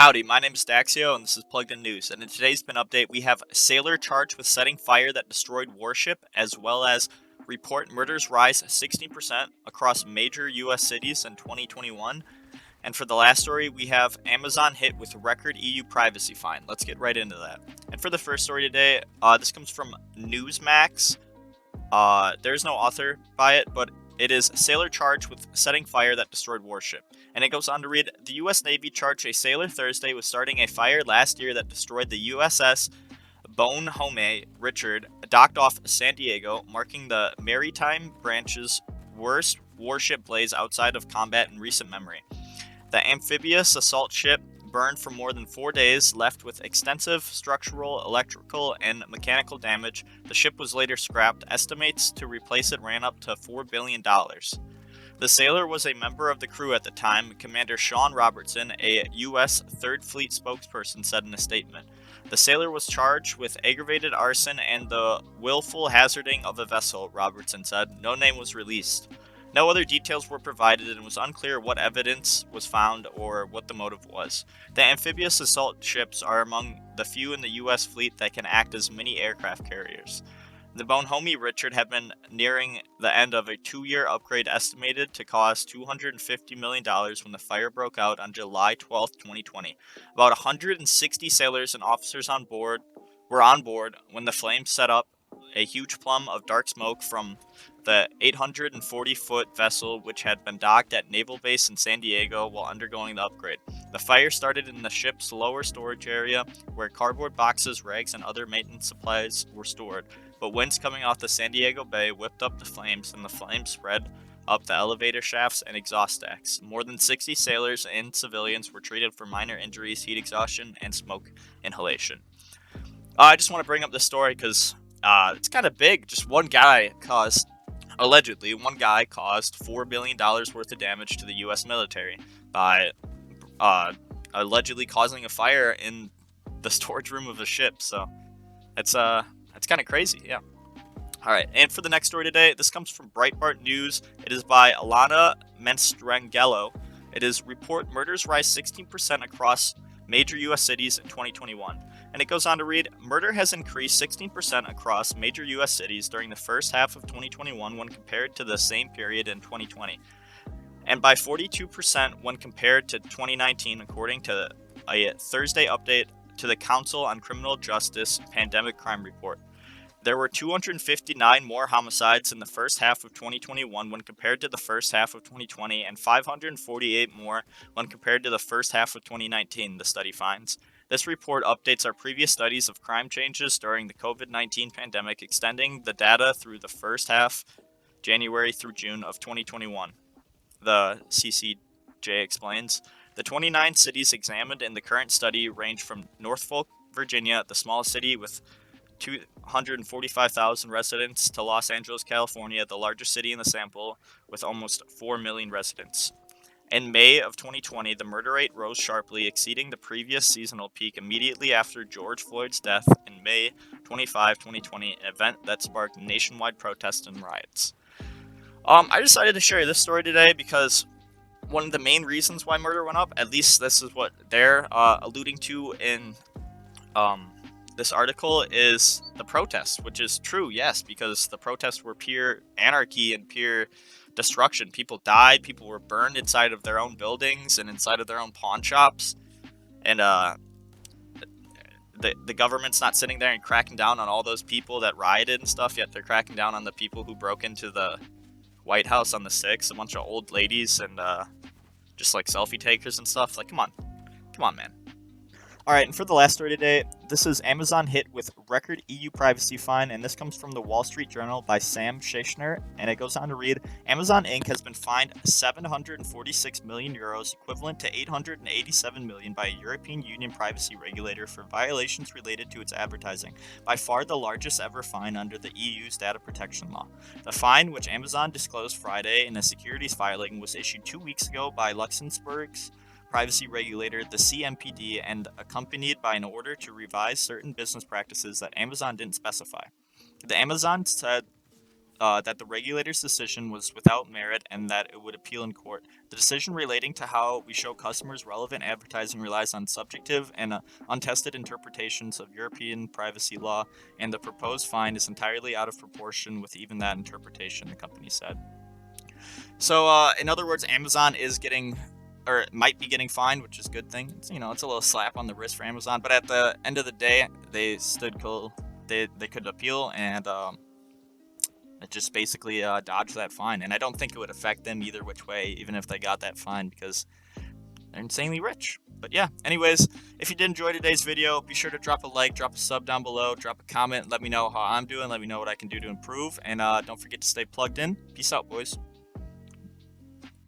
Howdy, my name is Daxio, and this is Plugged In News. And in today's Pin Update, we have sailor charged with setting fire that destroyed Warship, as well as report murders rise 16% across major U.S. cities in 2021. And for the last story, we have Amazon hit with record EU privacy fine. Let's get right into that. And for the first story today, this comes from Newsmax. There's no author by it, but it is sailor charged with setting fire that destroyed Warship. And it goes on to read, the U.S. Navy charged a sailor Thursday with starting a fire last year that destroyed the USS Bonhomme Richard, docked off San Diego, marking the maritime branch's worst warship blaze outside of combat in recent memory. The amphibious assault ship burned for more than 4 days, left with extensive structural, electrical, and mechanical damage. The ship was later scrapped. Estimates to replace it ran up to $4 billion. The sailor was a member of the crew at the time, Commander Sean Robertson, a U.S. 3rd Fleet spokesperson, said in a statement. The sailor was charged with aggravated arson and the willful hazarding of a vessel, Robertson said. No name was released. No other details were provided, and it was unclear what evidence was found or what the motive was. The amphibious assault ships are among the few in the U.S. fleet that can act as mini aircraft carriers. The Bonhomme Richard had been nearing the end of a 2-year upgrade estimated to cost $250 million when the fire broke out on July 12, 2020. About 160 sailors and officers were on board when the flames set up a huge plume of dark smoke from the 840-foot vessel, which had been docked at Naval Base in San Diego while undergoing the upgrade. The fire started in the ship's lower storage area, where cardboard boxes, rags, and other maintenance supplies were stored. But winds coming off the San Diego Bay whipped up the flames, and the flames spread up the elevator shafts and exhaust stacks. More than 60 sailors and civilians were treated for minor injuries, heat exhaustion, and smoke inhalation. I just want to bring up this story because it's kind of big. Just allegedly, one guy caused $4 billion worth of damage to the U.S. military by allegedly causing a fire in the storage room of a ship. So that's kind of crazy, yeah. All right, and for the next story today, this comes from Breitbart News. It is by Alana Menstrangello. It is report murders rise 16% across major U.S. cities in 2021. And it goes on to read, murder has increased 16% across major U.S. cities during the first half of 2021 when compared to the same period in 2020, and by 42% when compared to 2019, according to a Thursday update to the Council on Criminal Justice Pandemic Crime Report. There were 259 more homicides in the first half of 2021 when compared to the first half of 2020, and 548 more when compared to the first half of 2019, the study finds. This report updates our previous studies of crime changes during the COVID-19 pandemic, extending the data through the first half, January through June of 2021. The CCJ explains. The 29 cities examined in the current study range from Norfolk, Virginia, the smallest city with 245,000 residents, to Los Angeles, California, the largest city in the sample with almost 4 million residents. In May of 2020, the murder rate rose sharply, exceeding the previous seasonal peak immediately after George Floyd's death in May 25, 2020, an event that sparked nationwide protests and riots. I decided to share this story today because one of the main reasons why murder went up, at least this is what they're alluding to in this article, is the protests, which is true, yes, because the protests were pure anarchy and pure destruction. People died, people were burned inside of their own buildings and inside of their own pawn shops, and the government's not sitting there and cracking down on all those people that rioted and stuff, yet they're cracking down on the people who broke into the White House on the 6th, a bunch of old ladies and just like selfie takers and stuff. Like, come on, man. Alright, and for the last story today, this is Amazon hit with record EU privacy fine, and this comes from the Wall Street Journal by Sam Schechner, and it goes on to read, Amazon Inc. has been fined 746 million euros, equivalent to 887 million by a European Union privacy regulator for violations related to its advertising, by far the largest ever fine under the EU's data protection law. The fine, which Amazon disclosed Friday in a securities filing, was issued 2 weeks ago by Luxembourg's privacy regulator, the CMPD, and accompanied by an order to revise certain business practices that Amazon didn't specify. The Amazon said that the regulator's decision was without merit and that it would appeal in court. The decision relating to how we show customers relevant advertising relies on subjective and untested interpretations of European privacy law, and the proposed fine is entirely out of proportion with even that interpretation, the company said. So, in other words, Amazon is getting, or might be getting fined, which is a good thing. It's, it's a little slap on the wrist for Amazon, but at the end of the day, they stood cool. They could appeal, and it just basically dodged that fine. And I don't think it would affect them either which way, even if they got that fine, because they're insanely rich. But yeah, anyways, if you did enjoy today's video, be sure to drop a like, drop a sub down below, drop a comment, let me know how I'm doing, let me know what I can do to improve, and don't forget to stay plugged in. Peace out, boys.